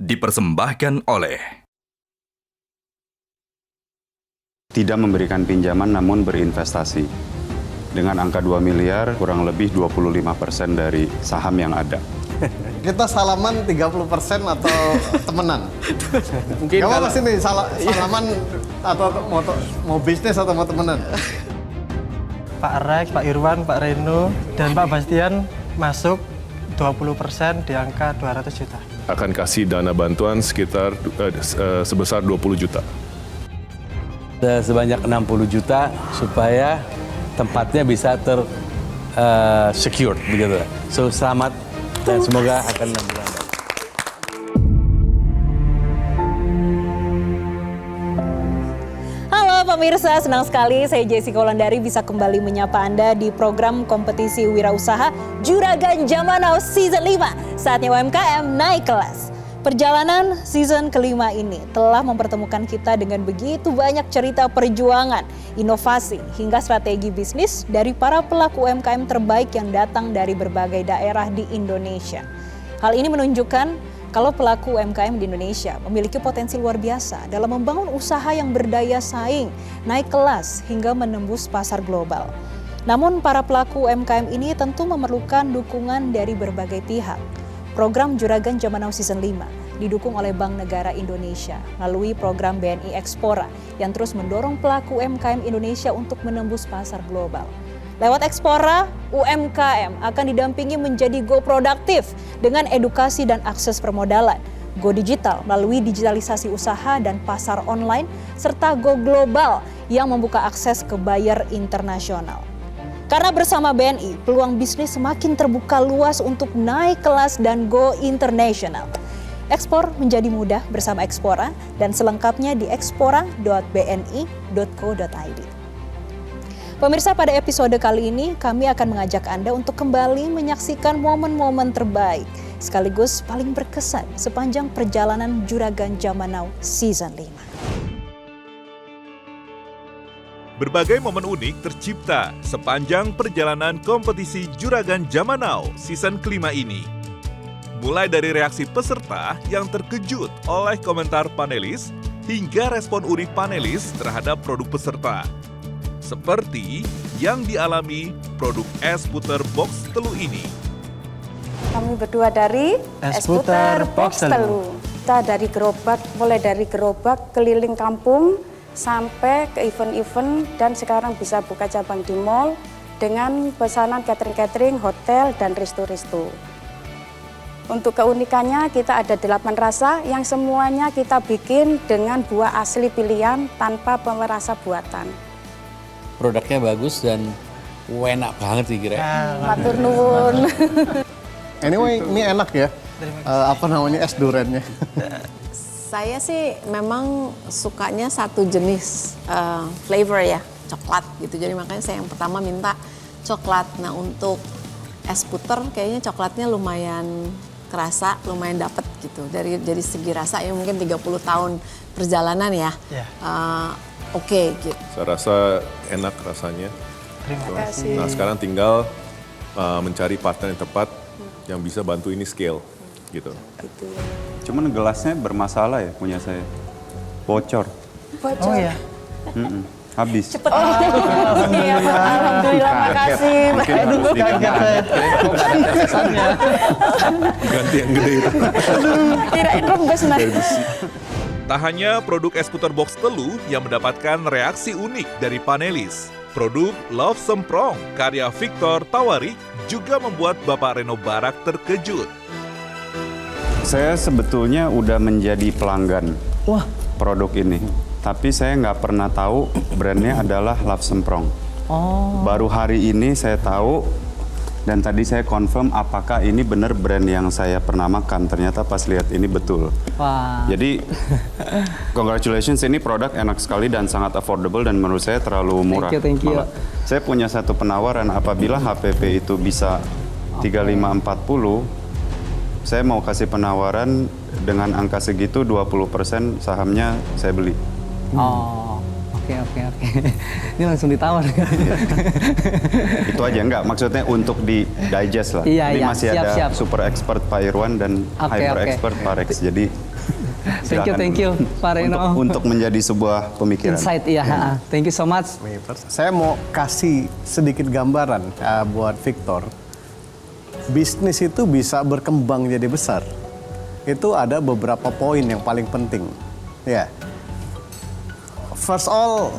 dipersembahkan oleh tidak memberikan pinjaman namun berinvestasi. Dengan angka 2 miliar, kurang lebih 25% dari saham yang ada. Kita salaman 30% atau temenan? Mungkin Gak apa-apa sih nih, salaman atau mau bisnis atau mau temenan? Pak Rex, Pak Irwan, Pak Reno, dan Pak Bastian masuk 20% di angka 200 juta. Akan kasih dana bantuan sekitar sebesar 20 juta. sebanyak 60 juta supaya tempatnya bisa secured begitu. So selamat dan semoga akan berjalan. Pemirsa, senang sekali saya Jessica Wulandari bisa kembali menyapa Anda di program kompetisi wirausaha Juragan Zaman Now Season 5. Saatnya UMKM naik kelas. Perjalanan season kelima ini telah mempertemukan kita dengan begitu banyak cerita perjuangan, inovasi, hingga strategi bisnis dari para pelaku UMKM terbaik yang datang dari berbagai daerah di Indonesia. Hal ini menunjukkan kalau pelaku UMKM di Indonesia memiliki potensi luar biasa dalam membangun usaha yang berdaya saing, naik kelas hingga menembus pasar global. Namun para pelaku UMKM ini tentu memerlukan dukungan dari berbagai pihak. Program Juragan Zaman Now Season 5 didukung oleh Bank Negara Indonesia melalui program BNI Ekspora yang terus mendorong pelaku UMKM Indonesia untuk menembus pasar global. Lewat Ekspora, UMKM akan didampingi menjadi go produktif dengan edukasi dan akses permodalan, go digital melalui digitalisasi usaha dan pasar online, serta go global yang membuka akses ke buyer internasional. Karena bersama BNI, peluang bisnis semakin terbuka luas untuk naik kelas dan go internasional. Ekspor menjadi mudah bersama Ekspora dan selengkapnya di ekspora.bni.co.id. Pemirsa, pada episode kali ini kami akan mengajak Anda untuk kembali menyaksikan momen-momen terbaik sekaligus paling berkesan sepanjang perjalanan Juragan Zaman Now Season 5. Berbagai momen unik tercipta sepanjang perjalanan kompetisi Juragan Zaman Now season kelima ini. Mulai dari reaksi peserta yang terkejut oleh komentar panelis hingga respon unik panelis terhadap produk peserta. Seperti yang dialami produk es puter box telu ini. Kami berdua dari es puter box telu. Kita dari gerobak, mulai dari gerobak keliling kampung sampai ke event-event dan sekarang bisa buka cabang di mall dengan pesanan catering-catering, hotel dan resto-resto. Untuk keunikannya kita ada 8 rasa yang semuanya kita bikin dengan buah asli pilihan tanpa pemerasa buatan. Produknya bagus dan enak banget sih kira. Matur nuwun. Anyway, ini enak ya. Apa namanya, es durennya? Saya sih memang sukanya satu jenis flavor ya, coklat gitu. Jadi makanya saya yang pertama minta coklat. Nah untuk es puter kayaknya coklatnya lumayan kerasa, lumayan dapet gitu. Dari segi rasa ya mungkin 30 tahun perjalanan ya. Oke, gitu. Saya rasa enak rasanya. Terima kasih. Nah sekarang tinggal mencari partner yang tepat yang bisa bantu ini scale gitu. Cuman gelasnya bermasalah ya punya saya. Bocor. Bocor. Oh ya. Habis. Cepet. Alhamdulillah, makasih. Ganti yang gede itu. Kirain rembes nah. Tak hanya produk es puter box telu yang mendapatkan reaksi unik dari panelis. Produk Love Semprong karya Victor Tawarik juga membuat Bapak Reno Barak terkejut. Saya sebetulnya udah menjadi pelanggan produk ini. Tapi saya nggak pernah tahu brandnya adalah Love Semprong. Baru hari ini saya tahu dan tadi saya confirm apakah ini benar brand yang saya pernah makan. Ternyata pas lihat ini betul. Wah. Jadi congratulations, ini produk enak sekali dan sangat affordable dan menurut saya terlalu murah. Thank you. Malah. Saya punya satu penawaran, apabila HPP itu bisa 3540, saya mau kasih penawaran dengan angka segitu 20% sahamnya saya beli. Oke. Ini langsung ditawar. Itu aja enggak, maksudnya untuk di digest lah. Iya, Jadi masih siap. ada super expert Pak Irwan dan hyper expert Pak Rex. Jadi Silakan Thank you, Pak Reno. untuk menjadi sebuah pemikiran. Insight, iya. Thank you so much. Saya mau kasih sedikit gambaran buat Victor. Bisnis itu bisa berkembang jadi besar. Itu ada beberapa poin yang paling penting. Ya. First all,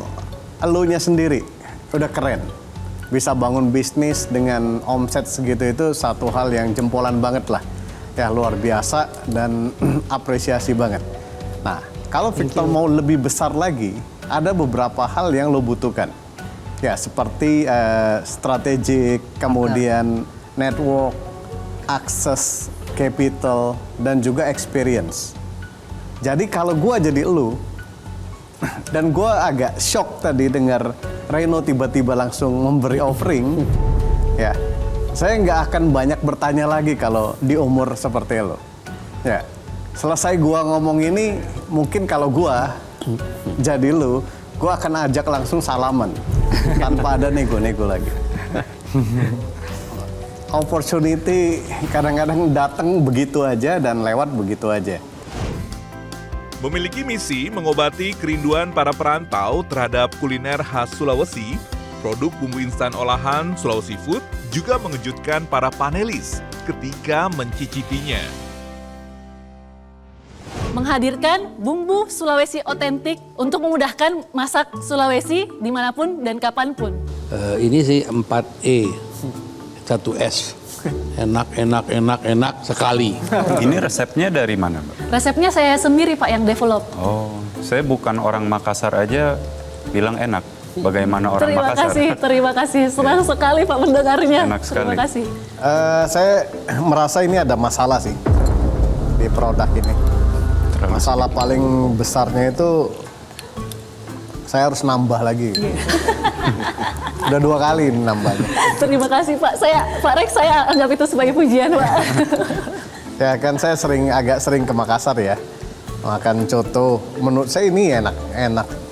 elunya sendiri udah keren. Bisa bangun bisnis dengan omset segitu itu satu hal yang jempolan banget lah. Ya luar biasa dan apresiasi banget. Nah, kalau Victor mau lebih besar lagi, ada beberapa hal yang lo butuhkan. Ya, seperti strategik, kemudian network, akses, capital, dan juga experience. Jadi kalau gua jadi lo, dan gua agak shock tadi dengar Reno tiba-tiba langsung memberi offering, ya. Saya nggak akan banyak bertanya lagi kalau di umur seperti lo. Ya, selesai gua ngomong ini, mungkin kalau gua jadi lo, gua akan ajak langsung salaman tanpa ada nego-nego lagi. Opportunity kadang-kadang datang begitu aja dan lewat begitu aja. Memiliki misi mengobati kerinduan para perantau terhadap kuliner khas Sulawesi, produk bumbu instan olahan Sulawesi Food juga mengejutkan para panelis ketika mencicipinya. Menghadirkan bumbu Sulawesi otentik untuk memudahkan masak Sulawesi dimanapun dan kapanpun. Ini sih 4E, 1S. Enak sekali. Ini resepnya dari mana, Mbak? Resepnya saya sendiri, Pak, yang develop. Oh, saya bukan orang Makassar aja bilang enak. Bagaimana orang Makassar? Terima kasih. Senang sekali Pak mendengarnya. Enak sekali. Terima kasih. Saya merasa ini ada masalah sih di produk ini. Masalah paling besarnya itu saya harus nambah lagi. Udah 2 kali nambahnya. Terima kasih Pak. Pak Rex, saya anggap itu sebagai pujian, Pak. Ya kan saya agak sering ke Makassar ya. Makan coto. Menurut saya ini enak.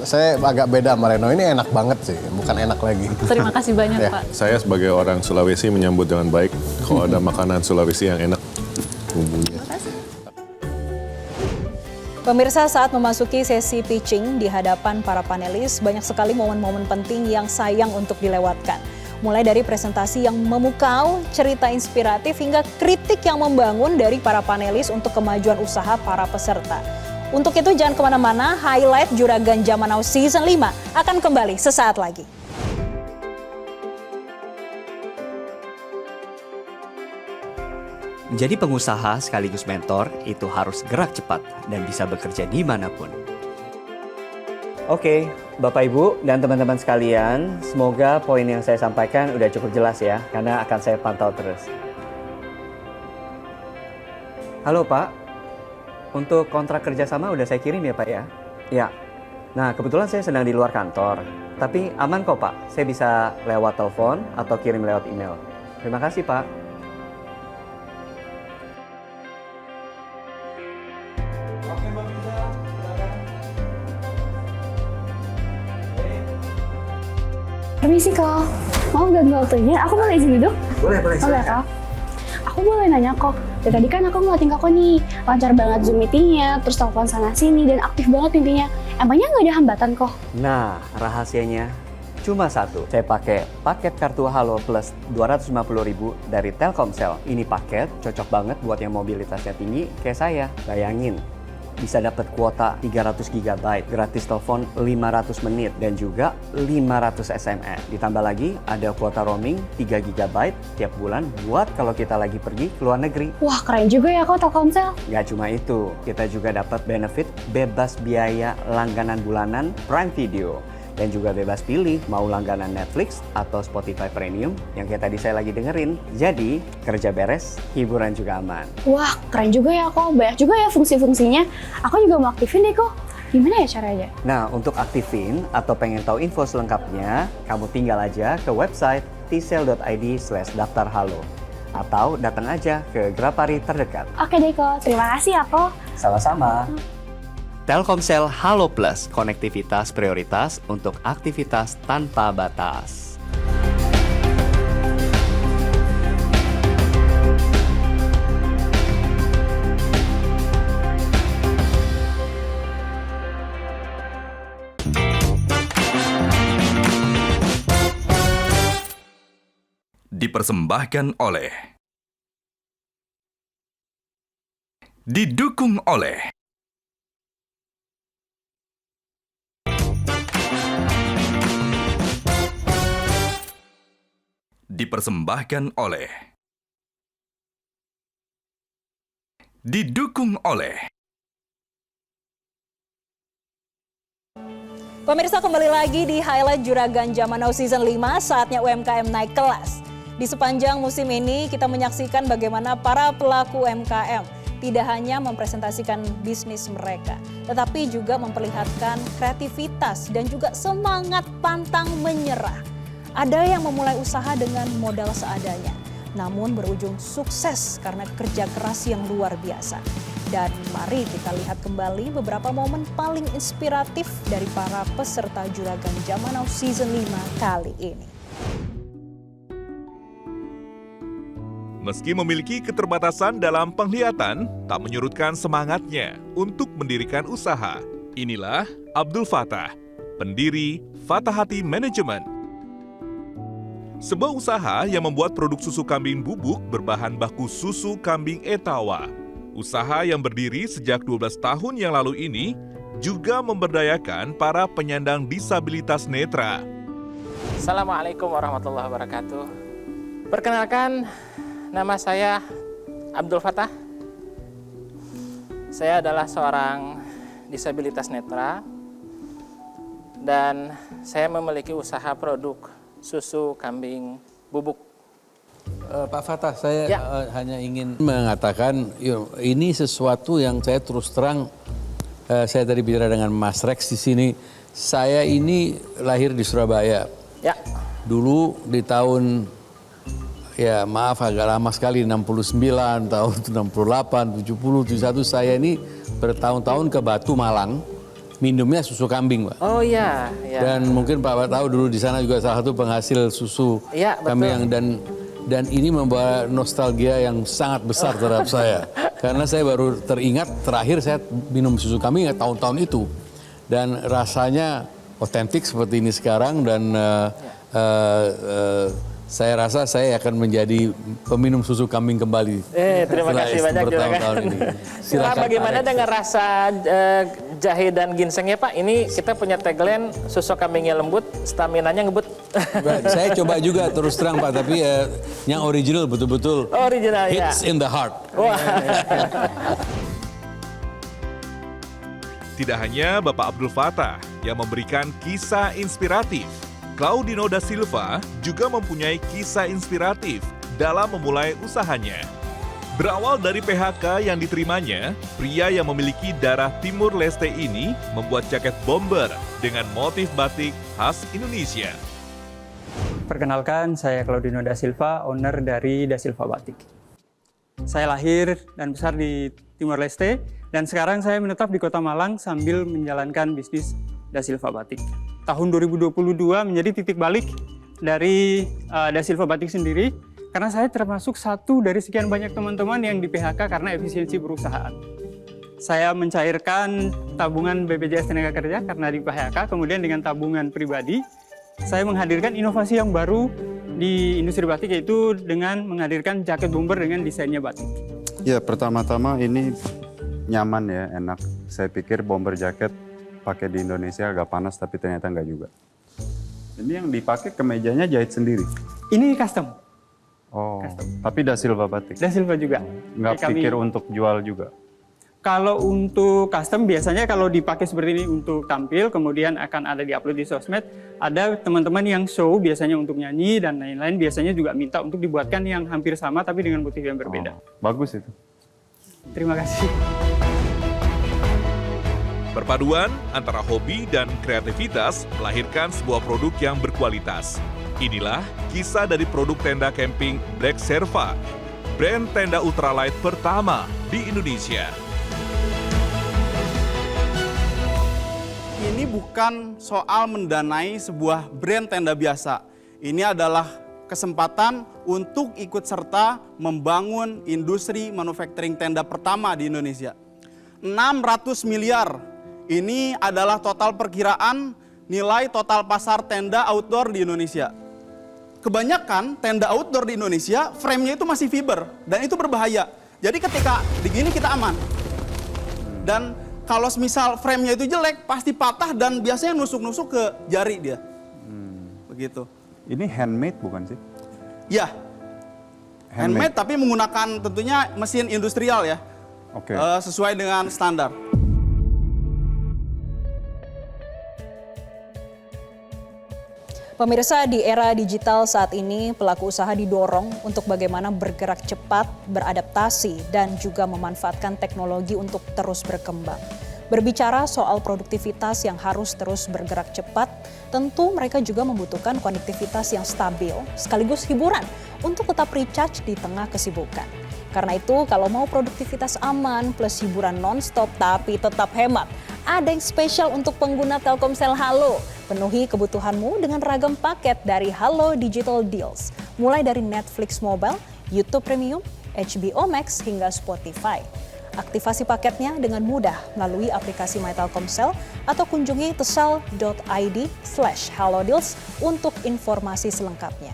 Saya agak beda sama Reno, ini enak banget sih, bukan enak lagi. Terima kasih banyak Ya. Pak. Saya sebagai orang Sulawesi menyambut dengan baik kalau ada makanan Sulawesi yang enak bumbunya. Pemirsa, saat memasuki sesi pitching di hadapan para panelis, banyak sekali momen-momen penting yang sayang untuk dilewatkan. Mulai dari presentasi yang memukau, cerita inspiratif, hingga kritik yang membangun dari para panelis untuk kemajuan usaha para peserta. Untuk itu jangan kemana-mana, highlight Juragan Zaman Now Season 5 akan kembali sesaat lagi. Menjadi pengusaha sekaligus mentor itu harus gerak cepat dan bisa bekerja dimanapun. Oke, Bapak Ibu dan teman-teman sekalian, semoga poin yang saya sampaikan udah cukup jelas ya, karena akan saya pantau terus. Halo Pak. Untuk kontrak kerjasama udah saya kirim ya Pak ya? Ya. Nah kebetulan saya sedang di luar kantor. Tapi aman kok Pak. Saya bisa lewat telepon atau kirim lewat email. Terima kasih Pak. Permisi Kak, mau ganggu waktunya? Aku boleh izin duduk? Boleh. Boleh Kak. Aku boleh nanya kok, dari tadi kan aku ngeliatin Kakak nih, lancar banget Zoom meetingnya, terus telepon sana-sini, dan aktif banget intinya. Emangnya nggak ada hambatan kok? Nah, rahasianya cuma satu. Saya pakai paket kartu Halo Plus 250.000 dari Telkomsel. Ini paket cocok banget buat yang mobilitasnya tinggi kayak saya. Bayangin, bisa dapat kuota 300 GB, gratis telepon 500 menit, dan juga 500 SMS. Ditambah lagi ada kuota roaming 3 GB tiap bulan buat kalau kita lagi pergi ke luar negeri. Wah keren juga ya kok Telkomsel. Nggak cuma itu, kita juga dapat benefit bebas biaya langganan bulanan Prime Video. Dan juga bebas pilih mau langganan Netflix atau Spotify Premium yang kayak tadi saya lagi dengerin. Jadi, kerja beres, hiburan juga aman. Wah keren juga ya kok, banyak juga ya fungsi-fungsinya. Aku juga mau aktifin deh kok. Gimana ya caranya? Nah, untuk aktifin atau pengen tahu info selengkapnya, kamu tinggal aja ke website tsel.id/daftarhalo. Atau datang aja ke Grapari terdekat. Oke deh kok, terima kasih ya kok. Sama-sama. Telkomsel Halo Plus, konektivitas prioritas untuk aktivitas tanpa batas. Dipersembahkan oleh, didukung oleh dipersembahkan oleh, didukung oleh. Pemirsa, kembali lagi di highlight Juragan Zaman Now Season 5, saatnya UMKM naik kelas. Di sepanjang musim ini kita menyaksikan bagaimana para pelaku UMKM tidak hanya mempresentasikan bisnis mereka, tetapi juga memperlihatkan kreativitas dan juga semangat pantang menyerah. Ada yang memulai usaha dengan modal seadanya, namun berujung sukses karena kerja keras yang luar biasa. Dan mari kita lihat kembali beberapa momen paling inspiratif dari para peserta Juragan Zaman Now Season 5 kali ini. Meski memiliki keterbatasan dalam penglihatan, tak menyurutkan semangatnya untuk mendirikan usaha. Inilah Abdul Fattah, pendiri Fattahati Management. Sebuah usaha yang membuat produk susu kambing bubuk berbahan baku susu kambing Etawa. Usaha yang berdiri sejak 12 tahun yang lalu ini juga memberdayakan para penyandang disabilitas netra. Assalamualaikum warahmatullahi wabarakatuh. Perkenalkan, nama saya Abdul Fattah. Saya adalah seorang disabilitas netra dan saya memiliki usaha produk susu kambing bubuk. Pak Fattah, saya hanya ingin mengatakan ini sesuatu yang saya terus terang, saya tadi bicara dengan Mas Rex di sini. Saya ini lahir di Surabaya. Ya. Dulu di tahun, ya maaf agak lama sekali, 69, tahun 68, 70, 71 saya ini bertahun-tahun ke Batu Malang. Minumnya susu kambing, Pak. Oh iya. Dan mungkin Pak tahu dulu di sana juga salah satu penghasil susu kambing dan ini membawa nostalgia yang sangat besar terhadap saya. Karena saya baru teringat terakhir saya minum susu kambing tahun-tahun itu. Dan rasanya otentik seperti ini sekarang dan saya rasa saya akan menjadi peminum susu kambing kembali. Terima kasih banyak Juragan. Silakan, bagaimana dengan rasa jahe dan ginsengnya Pak? Ini kita punya tagline susu kambingnya lembut, staminanya ngebut. Saya coba juga terus terang Pak, tapi yang original betul-betul original, hits in the heart. Tidak hanya Bapak Abdul Fattah yang memberikan kisah inspiratif, Claudino da Silva juga mempunyai kisah inspiratif dalam memulai usahanya. Berawal dari PHK yang diterimanya, pria yang memiliki darah Timur Leste ini membuat jaket bomber dengan motif batik khas Indonesia. Perkenalkan, saya Claudino da Silva, owner dari Da Silva Batik. Saya lahir dan besar di Timor Leste, dan sekarang saya menetap di Kota Malang sambil menjalankan bisnis Da Silva Batik. Tahun 2022 menjadi titik balik dari Da Silva Batik sendiri, karena saya termasuk satu dari sekian banyak teman-teman yang di PHK karena efisiensi perusahaan. Saya mencairkan tabungan BPJS Tenaga Kerja karena di PHK, kemudian dengan tabungan pribadi, saya menghadirkan inovasi yang baru di industri batik, yaitu dengan menghadirkan jaket bomber dengan desainnya batik. Ya, pertama-tama ini nyaman ya, enak. Saya pikir bomber jaket pakai di Indonesia agak panas, tapi ternyata enggak juga. Ini yang dipakai kemejanya jahit sendiri? Ini custom. Oh, tapi Da Silva Batik? Da Silva juga. Nggak pikir untuk jual juga? Kalau untuk custom biasanya kalau dipakai seperti ini untuk tampil, kemudian akan ada di-upload di sosmed. Ada teman-teman yang show biasanya untuk nyanyi dan lain-lain, biasanya juga minta untuk dibuatkan yang hampir sama tapi dengan motif yang berbeda. Bagus itu. Terima kasih. Perpaduan antara hobi dan kreativitas melahirkan sebuah produk yang berkualitas. Inilah kisah dari produk tenda camping Black Serva, brand tenda ultralight pertama di Indonesia. Ini bukan soal mendanai sebuah brand tenda biasa. Ini adalah kesempatan untuk ikut serta membangun industri manufacturing tenda pertama di Indonesia. 600 miliar. Ini adalah total perkiraan nilai total pasar tenda outdoor di Indonesia. kebanyakan tenda outdoor di Indonesia frame-nya itu masih fiber dan itu berbahaya. Jadi ketika digini kita aman. Dan kalau misal frame-nya itu jelek pasti patah dan biasanya nusuk-nusuk ke jari dia. Begitu. Ini handmade bukan sih? Ya. Handmade tapi menggunakan tentunya mesin industrial ya. Oke. Sesuai dengan standar. Pemirsa, di era digital saat ini pelaku usaha didorong untuk bagaimana bergerak cepat, beradaptasi, dan juga memanfaatkan teknologi untuk terus berkembang. Berbicara soal produktivitas yang harus terus bergerak cepat, tentu mereka juga membutuhkan konektivitas yang stabil sekaligus hiburan untuk tetap recharge di tengah kesibukan. Karena itu kalau mau produktivitas aman plus hiburan non-stop tapi tetap hemat, ada yang spesial untuk pengguna Telkomsel Halo. Penuhi kebutuhanmu dengan ragam paket dari Halo Digital Deals, mulai dari Netflix Mobile, YouTube Premium, HBO Max hingga Spotify. Aktivasi paketnya dengan mudah melalui aplikasi My Telkomsel atau kunjungi tesel.id/halodeals untuk informasi selengkapnya.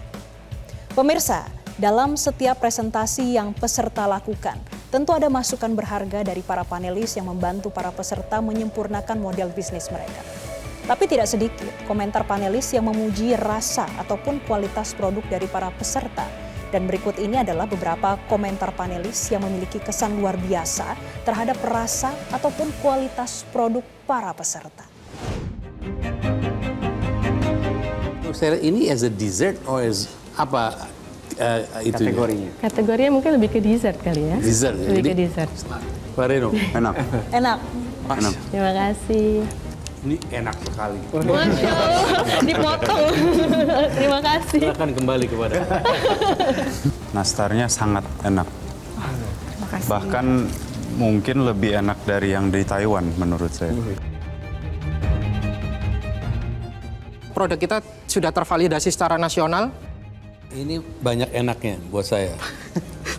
Pemirsa, dalam setiap presentasi yang peserta lakukan, tentu ada masukan berharga dari para panelis yang membantu para peserta menyempurnakan model bisnis mereka. Tapi tidak sedikit komentar panelis yang memuji rasa ataupun kualitas produk dari para peserta. Dan berikut ini adalah beberapa komentar panelis yang memiliki kesan luar biasa terhadap rasa ataupun kualitas produk para peserta. Ini as a dessert or as apa itu kategorinya? Kategorinya mungkin lebih ke dessert kali ya. Dessert. Lebih ke dessert. Pak Reno, enak. Enak. Enak. Terima kasih. Ini enak sekali. Masya Allah, dipotong. Terima kasih. Silakan kembali kepada. Nastarnya sangat enak. Bahkan mungkin lebih enak dari yang di Taiwan menurut saya. Produk kita sudah tervalidasi secara nasional. Ini banyak enaknya buat saya.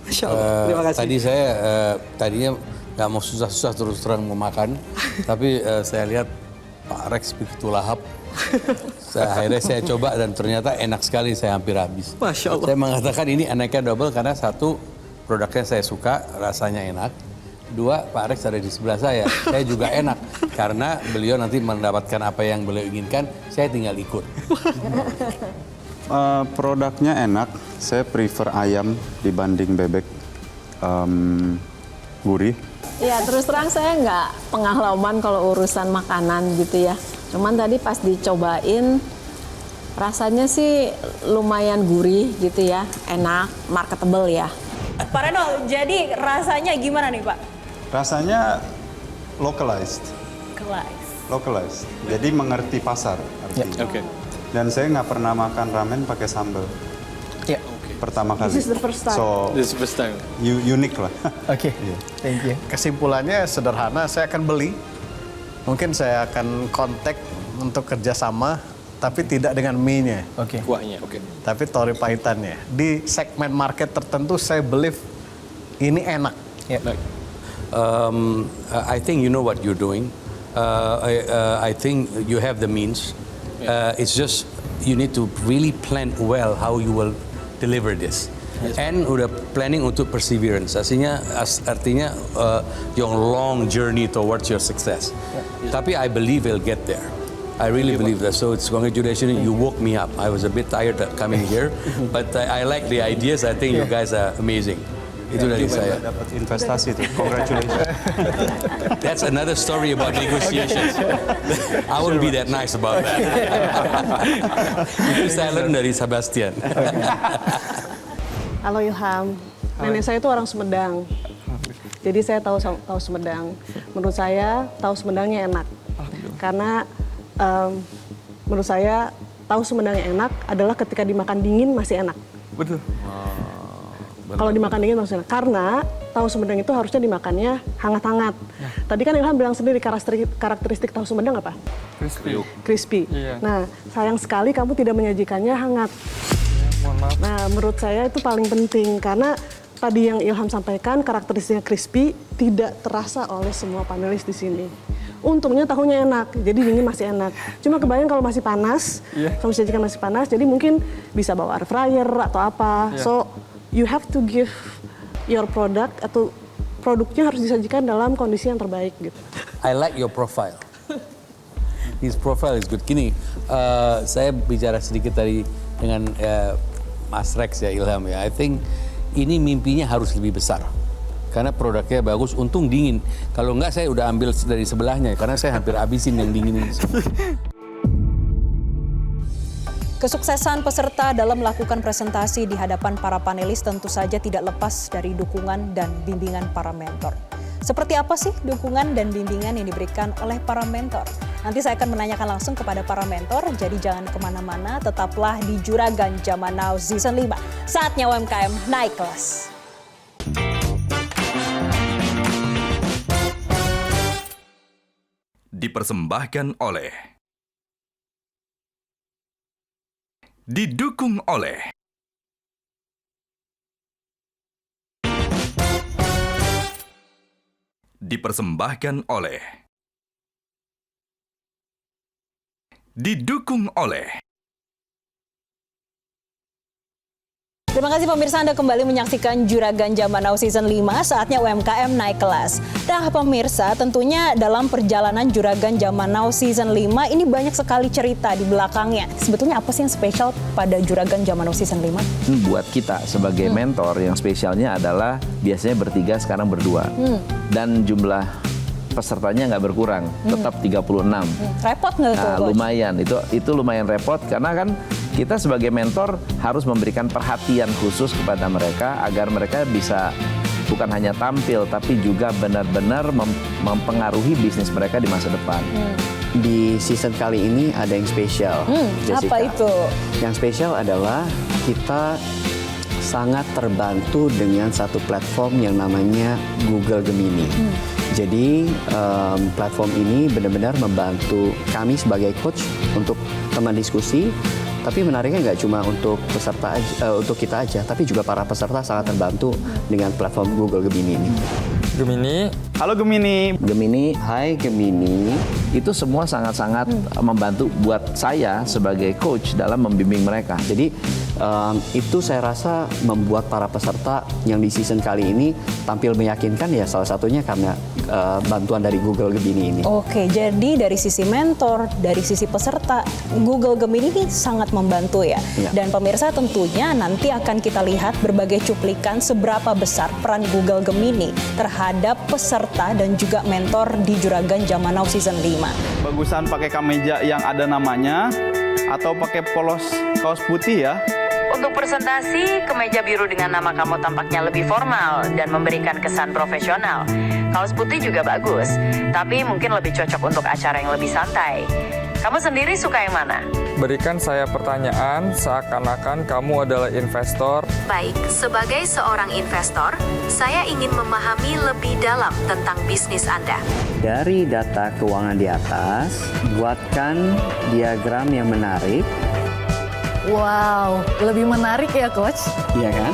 Masya Allah, terima kasih. Tadi saya tadinya nggak mau susah-susah terus terang mau makan, tapi saya lihat Pak Rex begitu lahap. Akhirnya saya coba dan ternyata enak sekali, saya hampir habis. Masya Allah. Saya mengatakan ini enaknya double karena satu, produknya saya suka, rasanya enak. Dua, Pak Rex ada di sebelah saya. Saya juga enak karena beliau nanti mendapatkan apa yang beliau inginkan, saya tinggal ikut. Produknya enak, saya prefer ayam dibanding bebek, gurih. Ya terus terang saya nggak pengalaman kalau urusan makanan gitu ya. Cuman tadi pas dicobain rasanya sih lumayan gurih gitu ya, enak, marketable ya. Pak Reno, jadi rasanya gimana nih Pak? Rasanya localized. Localized. Jadi mengerti pasar artinya. Dan saya nggak pernah makan ramen pakai sambal. Ya. Pertama kali. This is the first time. So, This is the first time. Unik lah. Oke, thank you. Kesimpulannya sederhana, saya akan beli. Mungkin saya akan kontak untuk kerjasama, tapi tidak dengan mie-nya. Kuahnya, Tapi tori pahitannya. Di segmen market tertentu, saya believe ini enak. I think you know what you're doing. I think you have the means. It's just you need to really plan well how you will deliver this. And udah planning untuk perseverance. Artinya your long journey towards your success. Tapi I believe you'll get there. I really believe that. So it's congratulations. You woke me up. I was a bit tired coming here, but I like the ideas. I think you guys are amazing. Itu dari saya. Dapat investasi itu. Congratulations. That's another story about negotiations. I won't be that nice about that. Itu saya learn dari Sebastian. Halo Ilham, nenek saya itu orang Sumedang. Jadi saya tahu Sumedang. Menurut saya tahu Sumedangnya enak. Karena menurut saya tahu Sumedangnya enak adalah ketika dimakan dingin masih enak. Betul. Kalau dimakan dingin maksudnya, karena tahu Sumedang itu harusnya dimakannya hangat-hangat. Tadi kan Ilham bilang sendiri karakteristik tahu Sumedang apa? Crispy. Nah, sayang sekali kamu tidak menyajikannya hangat. Nah, menurut saya itu paling penting karena tadi yang Ilham sampaikan karakteristiknya crispy tidak terasa oleh semua panelis di sini. Untungnya tahunya enak, jadi dingin masih enak. Cuma kebayang kalau masih panas, kalau disajikan masih panas, jadi mungkin bisa bawa air fryer atau apa. So you have to give your product atau produknya harus disajikan dalam kondisi yang terbaik gitu. I like your profile. His profile is good. Gini, saya bicara sedikit tadi dengan Mas Rex ya, Ilham ya. I think ini mimpinya harus lebih besar. Karena produknya bagus, untung dingin. Kalau enggak saya udah ambil dari sebelahnya, karena saya hampir habisin yang dingin ini. Kesuksesan peserta dalam melakukan presentasi di hadapan para panelis tentu saja tidak lepas dari dukungan dan bimbingan para mentor. Seperti apa sih dukungan dan bimbingan yang diberikan oleh para mentor? Nanti saya akan menanyakan langsung kepada para mentor, jadi jangan kemana-mana, tetaplah di Juragan Zaman Now Season 5. Saatnya UMKM naik kelas. Dipersembahkan oleh, didukung oleh, dipersembahkan oleh, didukung oleh. Terima kasih pemirsa, Anda kembali menyaksikan Juragan Zaman Now Season 5, saatnya UMKM naik kelas. Nah pemirsa, tentunya dalam perjalanan Juragan Zaman Now Season 5 ini banyak sekali cerita di belakangnya. Sebetulnya apa sih yang spesial pada Juragan Zaman Now Season 5? Buat kita sebagai mentor, yang spesialnya adalah biasanya bertiga, sekarang berdua. Dan jumlah pesertanya nggak berkurang, tetap 36. Repot nggak tuh? Nah, lumayan, itu lumayan repot karena kan kita sebagai mentor harus memberikan perhatian khusus kepada mereka agar mereka bisa bukan hanya tampil tapi juga benar-benar mempengaruhi bisnis mereka di masa depan. Di season kali ini ada yang spesial, Jessica. Apa itu? Yang spesial adalah kita sangat terbantu dengan satu platform yang namanya Google Gemini. Jadi platform ini benar-benar membantu kami sebagai coach untuk teman diskusi. Tapi menariknya nggak cuma untuk peserta untuk kita aja, tapi juga para peserta sangat terbantu dengan platform Google Gemini ini. Gemini, halo Gemini. Gemini, hai Gemini. Itu semua sangat-sangat membantu buat saya sebagai coach dalam membimbing mereka. Jadi itu saya rasa membuat para peserta yang di season kali ini tampil meyakinkan ya, salah satunya karena bantuan dari Google Gemini ini. Oke, jadi dari sisi mentor, dari sisi peserta, Google Gemini ini sangat membantu ya. Dan pemirsa tentunya nanti akan kita lihat berbagai cuplikan seberapa besar peran Google Gemini terhadap peserta dan juga mentor di Juragan Zaman Now Season 5. Bagusan pakai kemeja yang ada namanya atau pakai kaos putih ya. Untuk presentasi, kemeja biru dengan nama kamu tampaknya lebih formal dan memberikan kesan profesional. Kaos putih juga bagus, tapi mungkin lebih cocok untuk acara yang lebih santai. Kamu sendiri suka yang mana? Berikan saya pertanyaan seakan-akan kamu adalah investor. Baik, sebagai seorang investor, saya ingin memahami lebih dalam tentang bisnis Anda. Dari data keuangan di atas, buatkan diagram yang menarik. Wow, lebih menarik ya Coach? Iya kan?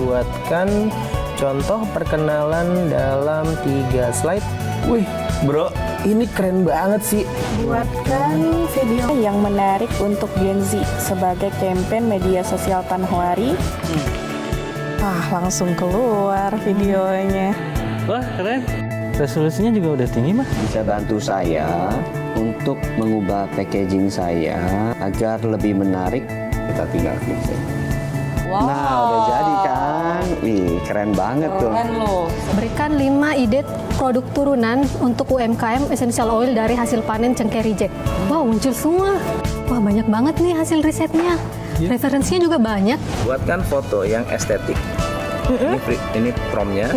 Buatkan contoh perkenalan dalam 3 slide. Wih, bro, ini keren banget sih. Buatkan video yang menarik untuk Gen Z sebagai campaign media sosial Tanhwari. Langsung keluar videonya. Wah, keren. Resolusinya juga udah tinggi, mah. Bisa bantu saya untuk mengubah packaging saya agar lebih menarik. Kita tinggal klik saja. Wow. Nah, udah jadi kan? Wih, keren banget tuh. Keren loh. Berikan 5 ide produk turunan untuk UMKM essential oil dari hasil panen cengkeh reject. Wow, muncul semua. Wah, banyak banget nih hasil risetnya. Referensinya juga banyak. Buatkan foto yang estetik. Ini promnya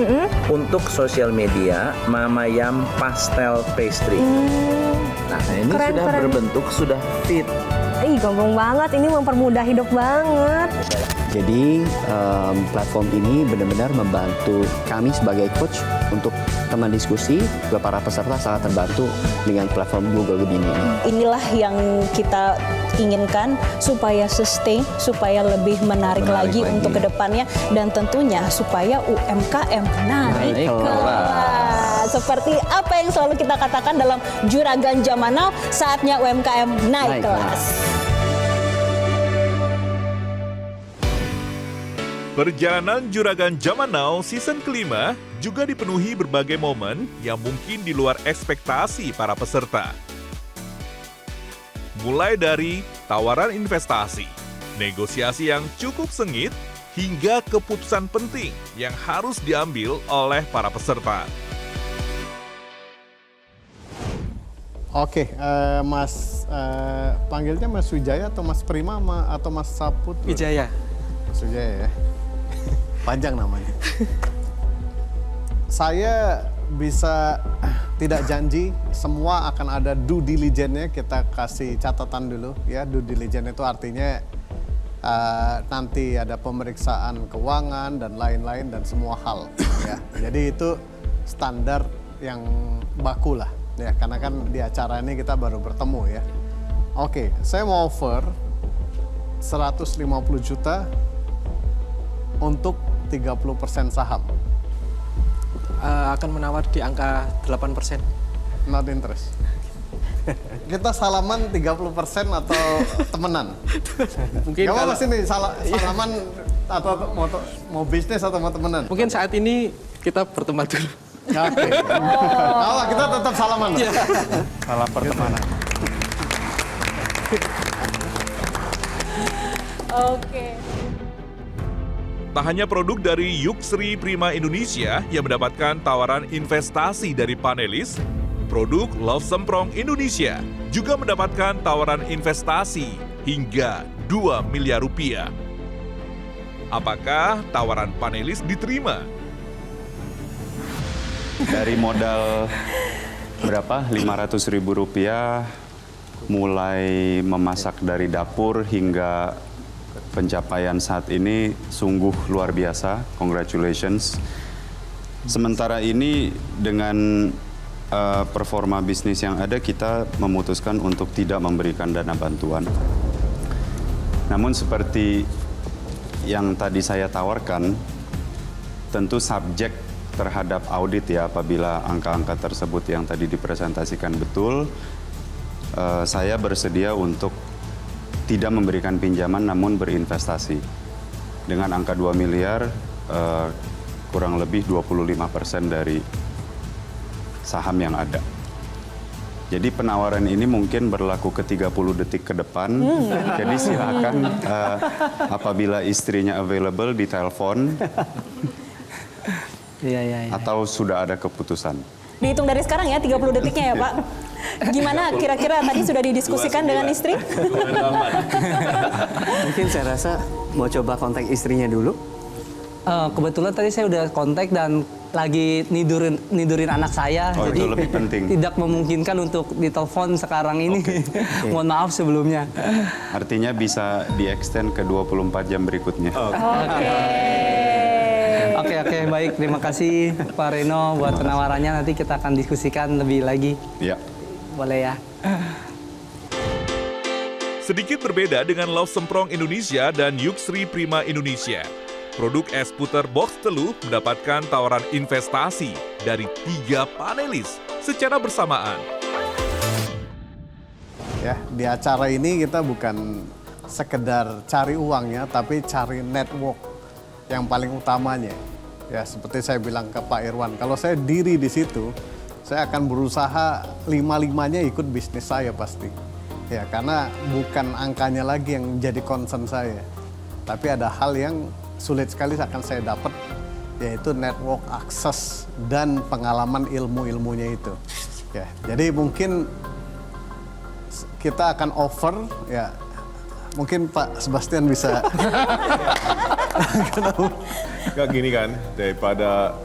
untuk sosial media Mama Yam Pastel Pastry. Nah, ini sudah berbentuk, sudah fit. Gampang banget, ini mempermudah hidup banget. Jadi platform ini benar-benar membantu kami sebagai coach untuk teman diskusi, juga para peserta sangat terbantu dengan platform Google Gemini ini. Inilah yang kita inginkan supaya sustain, supaya lebih menarik lagi untuk kedepannya dan tentunya supaya UMKM naik kelas. seperti apa yang selalu kita katakan dalam Juragan Zaman Now, saatnya UMKM naik kelas. Perjalanan Juragan Zaman Now season kelima juga dipenuhi berbagai momen yang mungkin di luar ekspektasi para peserta. Mulai dari tawaran investasi, negosiasi yang cukup sengit, hingga keputusan penting yang harus diambil oleh para peserta. Oke, Mas panggilnya Mas Wijaya atau Mas Prima atau Mas Saput? Wijaya. Mas Wijaya ya. Panjang namanya. Saya bisa tidak janji semua akan ada due diligence-nya, kita kasih catatan dulu ya. Due diligence itu artinya nanti ada pemeriksaan keuangan dan lain-lain dan semua hal ya. Jadi itu standar yang baku lah ya, karena kan di acara ini kita baru bertemu ya. Oke, saya mau offer 150 juta untuk 30% saham. Akan menawar di angka 8%. Not interest. Kita salaman 30% atau temenan? Mungkin Gak kalau apa sini salaman atau mau bisnis atau mau temenan? Mungkin saat ini kita berteman dulu. Oke. Allah, kita tetap salaman. Salam pertemanan. Oke. Tak hanya produk dari Yuksri Prima Indonesia yang mendapatkan tawaran investasi dari panelis, produk Love Semprong Indonesia juga mendapatkan tawaran investasi hingga 2 miliar rupiah. Apakah tawaran panelis diterima? Dari modal berapa? 500.000 rupiah, mulai memasak dari dapur hingga pencapaian saat ini sungguh luar biasa. Congratulations. Sementara ini dengan performa bisnis yang ada, kita memutuskan untuk tidak memberikan dana bantuan. Namun seperti yang tadi saya tawarkan, tentu subjek terhadap audit ya, apabila angka-angka tersebut yang tadi dipresentasikan betul, saya bersedia untuk tidak memberikan pinjaman namun berinvestasi. Dengan angka 2 miliar, kurang lebih 25% dari saham yang ada. Jadi penawaran ini mungkin berlaku ke 30 detik ke depan. Jadi silakan apabila istrinya available ditelepon. Atau sudah ada keputusan. Dihitung dari sekarang ya, 30 detiknya ya Pak. Gimana kira-kira tadi sudah didiskusikan dengan istri? Mungkin saya rasa mau coba kontak istrinya dulu. Kebetulan tadi saya udah kontak dan lagi nidurin anak saya. Oh, jadi itu lebih penting. Tidak memungkinkan untuk ditelepon sekarang ini. Okay. Mohon maaf sebelumnya. Artinya bisa di-extend ke 24 jam berikutnya. Oke, baik. Terima kasih Pak Reno buat penawarannya. Nanti kita akan diskusikan lebih lagi. Iya. Boleh ya. Sedikit berbeda dengan Love Semprong Indonesia dan Yuksri Prima Indonesia. Produk es puter box teluh mendapatkan tawaran investasi dari 3 panelis secara bersamaan. Ya, di acara ini kita bukan sekedar cari uangnya, tapi cari network yang paling utamanya. Ya, seperti saya bilang ke Pak Irwan, kalau saya diri di situ, saya akan berusaha 5-5-nya ikut bisnis saya pasti. Ya, karena bukan angkanya lagi yang jadi concern saya. Tapi ada hal yang sulit sekali akan saya dapat, yaitu network, akses, dan pengalaman ilmu-ilmunya itu. Ya, jadi mungkin kita akan offer, ya mungkin Pak Sebastian bisa. Gak gini kan, daripada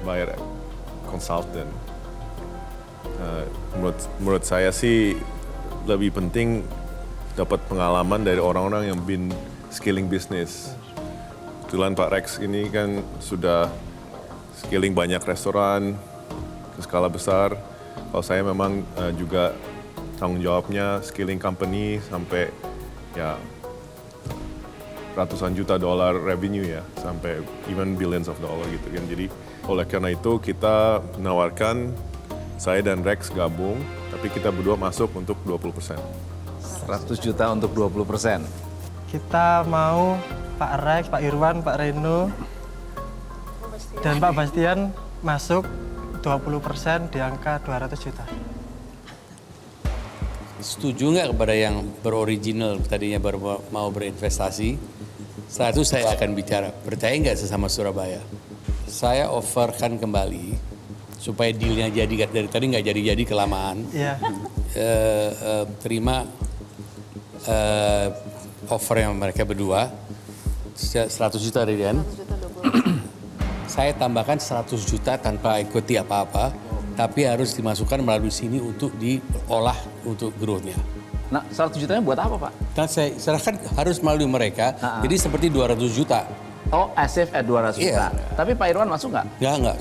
bayar konsultan. Menurut saya sih lebih penting dapat pengalaman dari orang-orang yang been scaling bisnis. Kebetulan Pak Rex ini kan sudah scaling banyak restoran ke skala besar. Kalau saya memang juga tanggung jawabnya scaling company sampai ya ratusan juta dolar revenue ya, sampai even billions of dollar gitu kan. Jadi Oleh karena itu kita menawarkan saya dan Rex gabung, tapi kita berdua masuk untuk 20%. 100 juta untuk 20%. Kita mau Pak Rex, Pak Irwan, Pak Reno, dan Pak Bastian masuk 20% di angka 200 juta. Setuju nggak kepada yang beroriginal tadinya baru mau berinvestasi? Setelah itu saya akan bicara, percaya nggak sesama Surabaya? Saya offerkan kembali supaya dealnya jadi, dari tadi nggak jadi kelamaan. Iya. Terima offer yang mereka berdua, 100 juta Rian. Saya tambahkan 100 juta tanpa ikuti apa-apa, tapi harus dimasukkan melalui sini untuk diolah untuk growth-nya. Nah, 100 jutanya buat apa, Pak? Kan saya serahkan harus melalui mereka, jadi seperti 200 juta. Oh, as if at 200 juta. Tapi Pak Irwan masuk nggak? Enggak.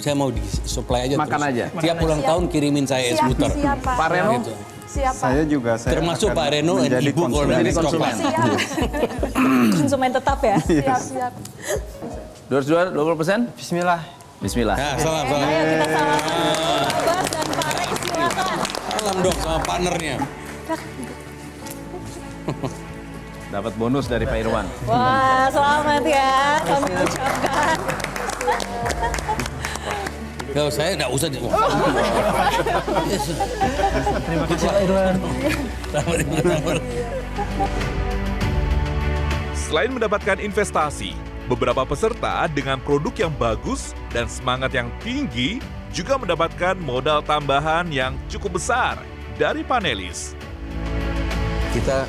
Saya mau di-supply aja. Makan terus. aja? Tiap ulang tahun kirimin saya es butter. Pak Reno? Gitu. Siapa? Saya juga termasuk Pak Reno dan Ibu konsumen. konsumen. Konsumen tetap ya? Siap. 20%? Bismillah. Bismillah. Nah, salam. Ayo kita salaman. Bas dan Pak Rex, silakan. Salam dong sama partnernya. Dapat bonus dari Pak Irwan. Wah, selamat ya. Kami ucapkan. Kalau saya nggak usah. Terima kasih Pak Irwan. Selain mendapatkan investasi, beberapa peserta dengan produk yang bagus dan semangat yang tinggi juga mendapatkan modal tambahan yang cukup besar dari panelis. Kita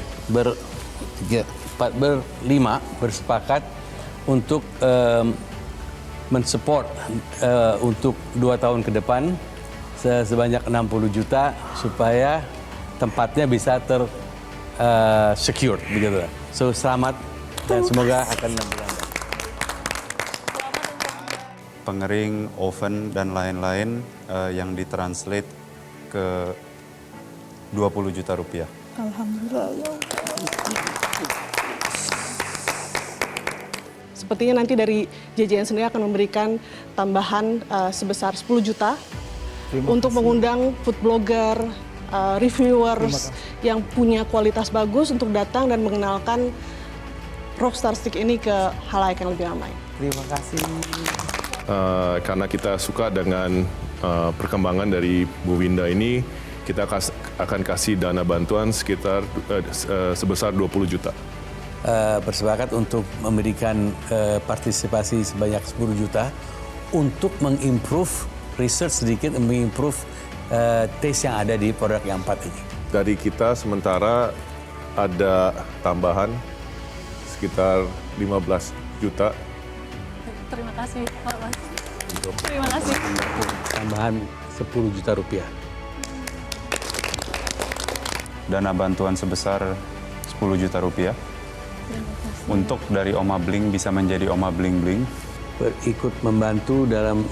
berlima bersepakat untuk mensupport untuk 2 tahun ke depan sebanyak 60 juta supaya tempatnya bisa secure begitu. So selamat dan semoga akan berlanjut. Pengering, oven, dan lain-lain yang ditranslate ke 20 juta rupiah. Alhamdulillah. Sepertinya nanti dari JJN sendiri akan memberikan tambahan sebesar 10 juta untuk mengundang food blogger, reviewers yang punya kualitas bagus untuk datang dan mengenalkan Rockstar Stick ini ke halayak yang lebih ramai. Terima kasih. Karena kita suka dengan perkembangan dari Bu Winda ini, kita akan kasih dana bantuan sekitar sebesar 20 juta. Bersepakat untuk memberikan partisipasi sebanyak 10 juta untuk mengimprove research sedikit, mengimprove taste yang ada di produk yang 4 ini. Dari kita sementara ada tambahan sekitar 15 juta. Terima kasih Pak Mas. Terima kasih. Tambahan 10 juta rupiah. Dana bantuan sebesar 10 juta rupiah. Untuk dari Oma Bling bisa menjadi Oma Bling Bling. Ikut membantu dalam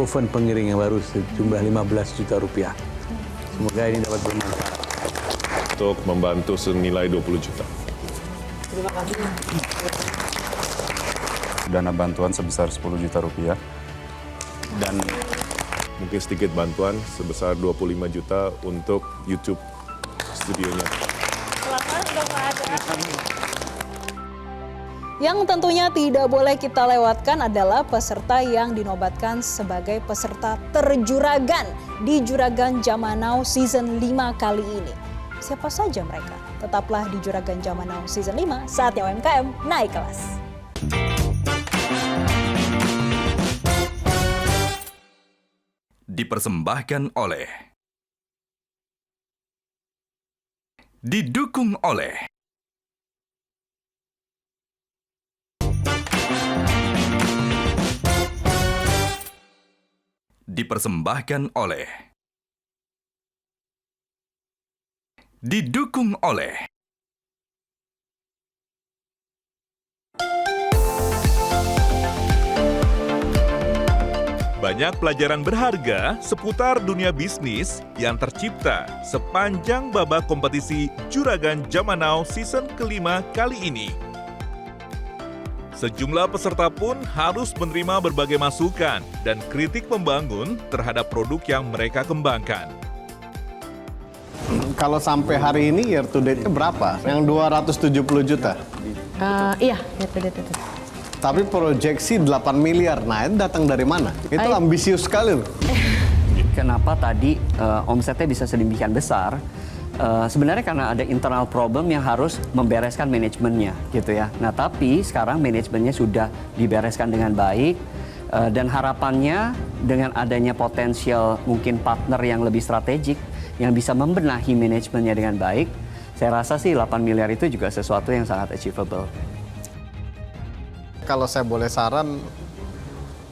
oven pengiring yang baru sejumlah 15 juta rupiah. Semoga ini dapat bermanfaat. Untuk membantu senilai 20 juta. Terima kasih. Dana bantuan sebesar 10 juta rupiah. Dan mungkin sedikit bantuan sebesar 25 juta untuk YouTube studionya. Selamat dong Pak Ada. Yang tentunya tidak boleh kita lewatkan adalah peserta yang dinobatkan sebagai peserta terjuragan di Juragan Zaman Now Season 5 kali ini. Siapa saja mereka? Tetaplah di Juragan Zaman Now Season 5, saatnya UMKM naik kelas. Dipersembahkan oleh, didukung oleh dipersembahkan oleh, didukung oleh banyak pelajaran berharga seputar dunia bisnis yang tercipta sepanjang babak kompetisi Juragan Zaman Now Season kelima kali ini. Sejumlah peserta pun harus menerima berbagai masukan dan kritik membangun terhadap produk yang mereka kembangkan. Kalau sampai hari ini year to date-nya berapa? Yang 270 juta? Iya, year to date itu. Tapi proyeksi 8 miliar. Nah, itu datang dari mana? Itu ambisius sekali loh. Kenapa tadi omsetnya bisa sedemikian besar? Sebenarnya karena ada internal problem yang harus membereskan manajemennya gitu ya. Nah tapi sekarang manajemennya sudah dibereskan dengan baik dan harapannya dengan adanya potensial mungkin partner yang lebih strategik yang bisa membenahi manajemennya dengan baik, saya rasa sih 8 miliar itu juga sesuatu yang sangat achievable. Kalau saya boleh saran,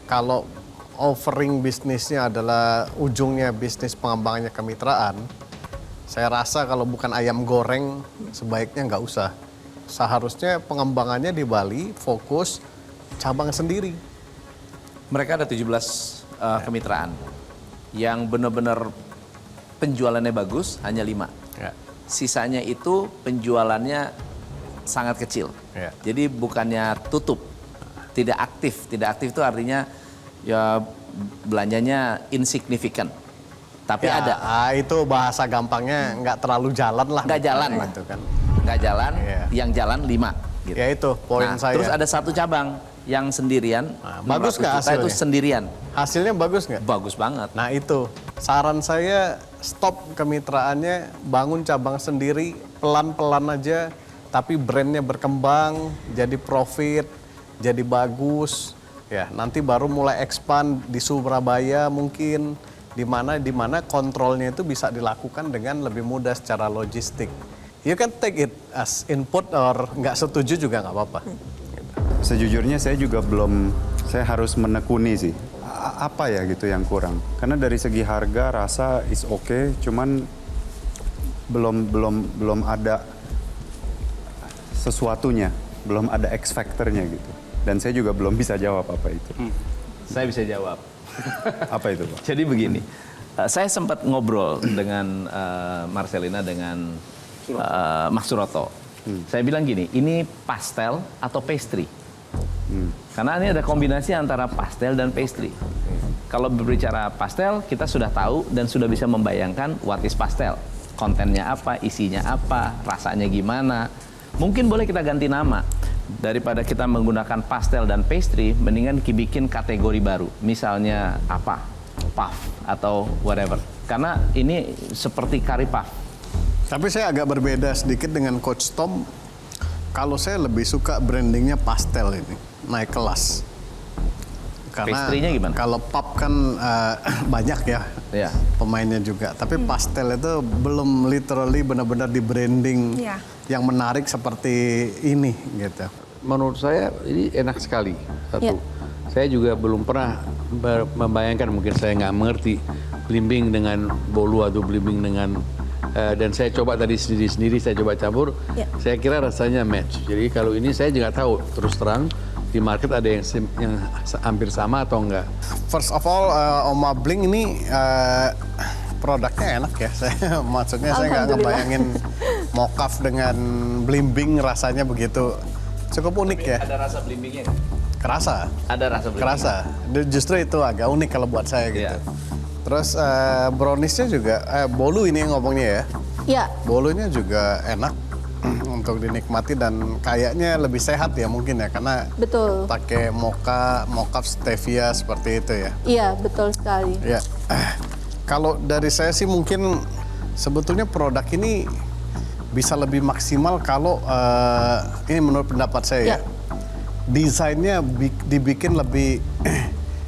kalau offering bisnisnya adalah ujungnya bisnis pengembangannya kemitraan, saya rasa kalau bukan ayam goreng, sebaiknya nggak usah. Seharusnya pengembangannya di Bali, fokus cabang sendiri. Mereka ada 17 kemitraan. Yang benar-benar penjualannya bagus, hanya 5. Sisanya itu penjualannya sangat kecil. Jadi bukannya tutup, tidak aktif. Tidak aktif itu artinya ya belanjanya insignificant. Tapi ya, ada. Itu bahasa gampangnya nggak terlalu jalan lah. Nggak jalan lah. Gitu kan. Nggak jalan, yang jalan 5. Gitu. Ya itu poin saya. Terus ada satu cabang yang sendirian. Bagus nggak hasilnya? Itu sendirian. Hasilnya bagus nggak? Bagus banget. Nah itu, saran saya stop kemitraannya, bangun cabang sendiri, pelan-pelan aja. Tapi brandnya berkembang, jadi profit, jadi bagus. Ya, nanti baru mulai expand di Surabaya mungkin. Di mana kontrolnya itu bisa dilakukan dengan lebih mudah secara logistik. You can take it as input or nggak setuju juga nggak apa-apa. Sejujurnya saya juga saya harus menekuni sih. Apa ya gitu yang kurang? Karena dari segi harga rasa is okay, cuman belum ada sesuatunya, belum ada X factor-nya gitu. Dan saya juga belum bisa jawab apa itu. Saya bisa jawab. Apa itu, Pak? Jadi begini, saya sempat ngobrol dengan Marcelina dengan Mas Suroto. Saya bilang gini, ini pastel atau pastry? Karena ini ada kombinasi antara pastel dan pastry. Kalau berbicara pastel, kita sudah tahu dan sudah bisa membayangkan what is pastel. Kontennya apa, isinya apa, rasanya gimana. Mungkin boleh kita ganti nama. Daripada kita menggunakan pastel dan pastry, mendingan bikin kategori baru. Misalnya apa? Puff atau whatever. Karena ini seperti curry puff. Tapi saya agak berbeda sedikit dengan Coach Tom. Kalau saya lebih suka brandingnya pastel ini, naik kelas. Karena pastry-nya gimana? Kalau puff kan banyak ya pemainnya juga. Tapi pastel itu belum literally benar-benar di branding yang menarik seperti ini gitu. Menurut saya ini enak sekali. Satu, saya juga belum pernah membayangkan, mungkin saya nggak mengerti blimbing dengan bolu atau blimbing dengan dan saya coba tadi sendiri saya coba campur. Saya kira rasanya match. Jadi kalau ini saya juga tahu terus terang di market ada yang hampir sama atau enggak. First of all, Oma Bling ini produknya enak ya. Maksudnya saya nggak ngebayangin mokaf dengan blimbing rasanya begitu. Cukup unik ya. Ada rasa blimbingnya? Kerasa. Ada rasa blimbing. Kerasa. Justru itu agak unik kalau buat saya gitu. Terus browniesnya juga, bolu ini yang ngomongnya ya. Iya. Bolunya juga enak untuk dinikmati dan kayaknya lebih sehat ya mungkin ya karena betul pakai mocha stevia seperti itu ya. Iya betul sekali. Ya. Kalau dari saya sih mungkin sebetulnya produk ini bisa lebih maksimal kalau ini menurut pendapat saya ya. Desainnya dibikin lebih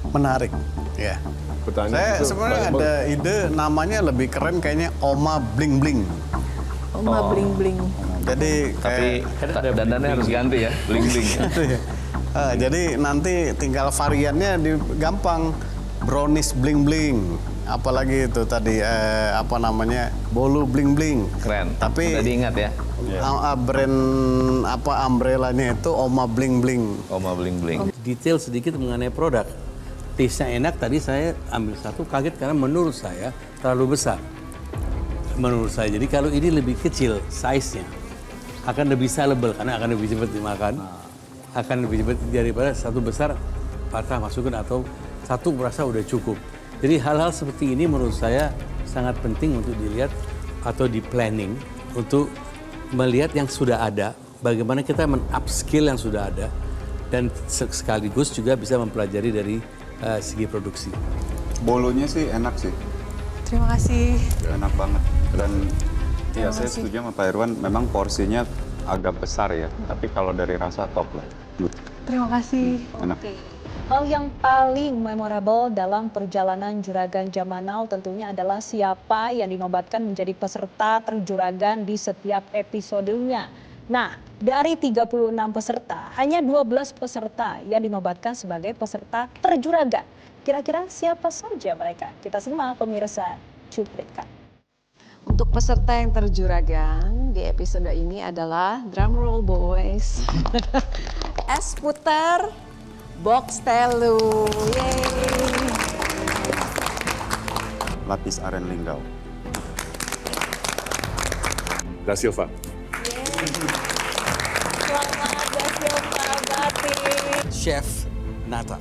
menarik ya. Saya sebenarnya ada ide namanya lebih keren kayaknya Oma Bling Bling. Oma Bling Bling. Jadi tapi dandannya harus ganti ya, Bling Bling. Jadi nanti tinggal variannya gampang, brownies Bling Bling. Apalagi itu tadi apa namanya bolu Bling Bling. Keren. Tapi udah diingat ya. Brand apa umbrellanya itu Oma Bling Bling. Oma Bling Bling. Detail sedikit mengenai produk. Taste-nya enak, tadi saya ambil satu kaget karena menurut saya terlalu besar. Menurut saya, jadi kalau ini lebih kecil size-nya akan lebih sellable karena akan lebih cepat dimakan. akan lebih cepat daripada satu besar patah masukin atau satu merasa udah cukup. Jadi hal-hal seperti ini menurut saya sangat penting untuk dilihat atau di planning untuk melihat yang sudah ada, bagaimana kita men-upskill yang sudah ada dan sekaligus juga bisa mempelajari dari segi produksi. Bolonya sih enak sih. Terima kasih. Enak banget. Dan ya Terima saya kasih. setuju sama Pak Irwan, memang porsinya agak besar ya. Tapi kalau dari rasa top lah. Good. Terima kasih. Enak. Hal yang paling memorable dalam perjalanan Juragan Zaman Now tentunya adalah siapa yang dinobatkan menjadi peserta terjuragan di setiap episodenya. Nah, dari 36 peserta, hanya 12 peserta yang dinobatkan sebagai peserta terjuragan. Kira-kira siapa saja mereka? Kita simak pemirsa cuplikan. Untuk peserta yang terjuragan di episode ini adalah drumroll boys. Es Puter Box Telu. Yeay. Lapis Aren Linggau. Da Silva. Selamat Da Silva Batik. Chef Nata.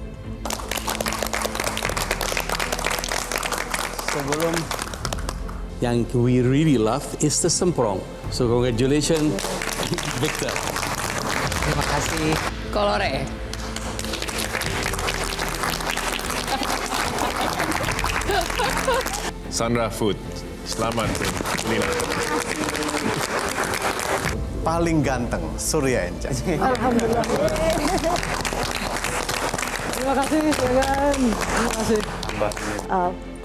Sebelum yang we really love is the Semprong. So congratulations Victor. Terima kasih. Kolore. Sandra Food. Selamat, Lina. Paling ganteng, Surya Enca. Alhamdulillah. Terima kasih, Juragan. Terima kasih.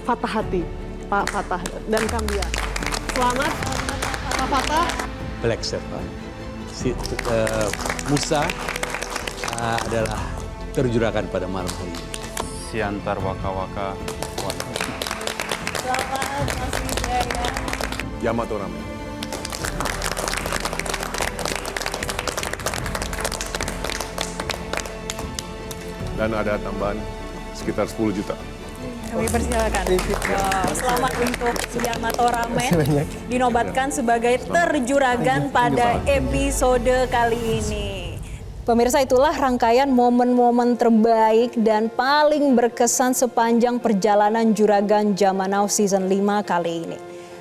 Fatah Hati, Pak Fatah dan Kambia. Selamat, Pak Fatah. Black Chef. Musa adalah terjuragan pada malam hari ini. Siantar Waka-Waka. Selamat Mas Wijaya. Yamato Ramen. Dan ada tambahan sekitar 10 juta. Kami persilakan. Selamat untuk Yamato Ramen dinobatkan sebagai terjuragan pada episode kali ini. Pemirsa, itulah rangkaian momen-momen terbaik dan paling berkesan sepanjang perjalanan Juragan Zaman Now Season 5 kali ini.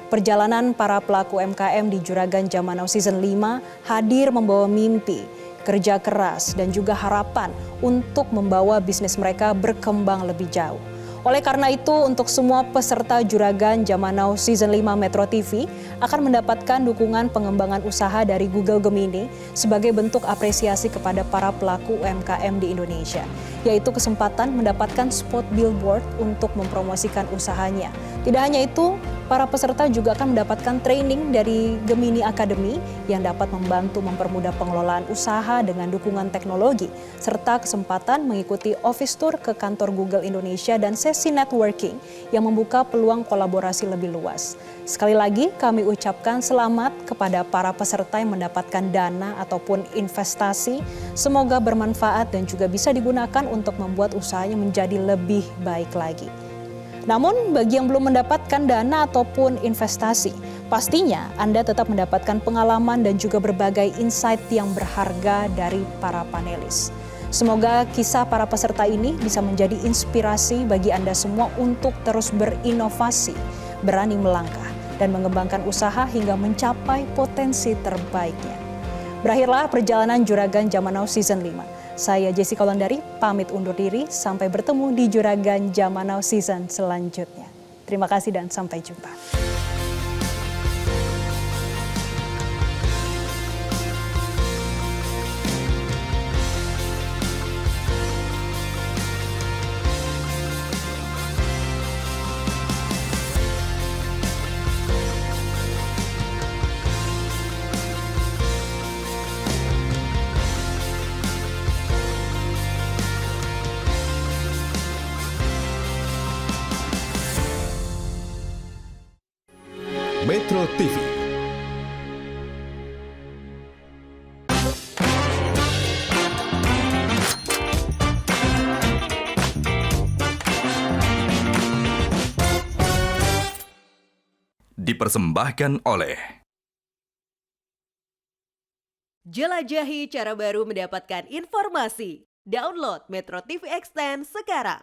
Perjalanan para pelaku UMKM di Juragan Zaman Now Season 5 hadir membawa mimpi, kerja keras, dan juga harapan untuk membawa bisnis mereka berkembang lebih jauh. Oleh karena itu, untuk semua peserta Juragan Zaman Now Season 5 Metro TV akan mendapatkan dukungan pengembangan usaha dari Google Gemini sebagai bentuk apresiasi kepada para pelaku UMKM di Indonesia, yaitu kesempatan mendapatkan spot billboard untuk mempromosikan usahanya. Tidak hanya itu, para peserta juga akan mendapatkan training dari Gemini Academy yang dapat membantu mempermudah pengelolaan usaha dengan dukungan teknologi, serta kesempatan mengikuti office tour ke kantor Google Indonesia dan sesi networking yang membuka peluang kolaborasi lebih luas. Sekali lagi kami ucapkan selamat kepada para peserta yang mendapatkan dana ataupun investasi. Semoga bermanfaat dan juga bisa digunakan untuk membuat usahanya menjadi lebih baik lagi. Namun bagi yang belum mendapatkan dana ataupun investasi, pastinya Anda tetap mendapatkan pengalaman dan juga berbagai insight yang berharga dari para panelis. Semoga kisah para peserta ini bisa menjadi inspirasi bagi Anda semua untuk terus berinovasi, berani melangkah, dan mengembangkan usaha hingga mencapai potensi terbaiknya. Berakhirlah perjalanan Juragan Zaman Now Season 5. Saya Jessica Wulandari, pamit undur diri. Sampai bertemu di Juragan Zaman Now Season selanjutnya. Terima kasih dan sampai jumpa. Metro TV. Dipersembahkan oleh Jelajahi cara baru mendapatkan informasi. Download Metro TV Extend sekarang.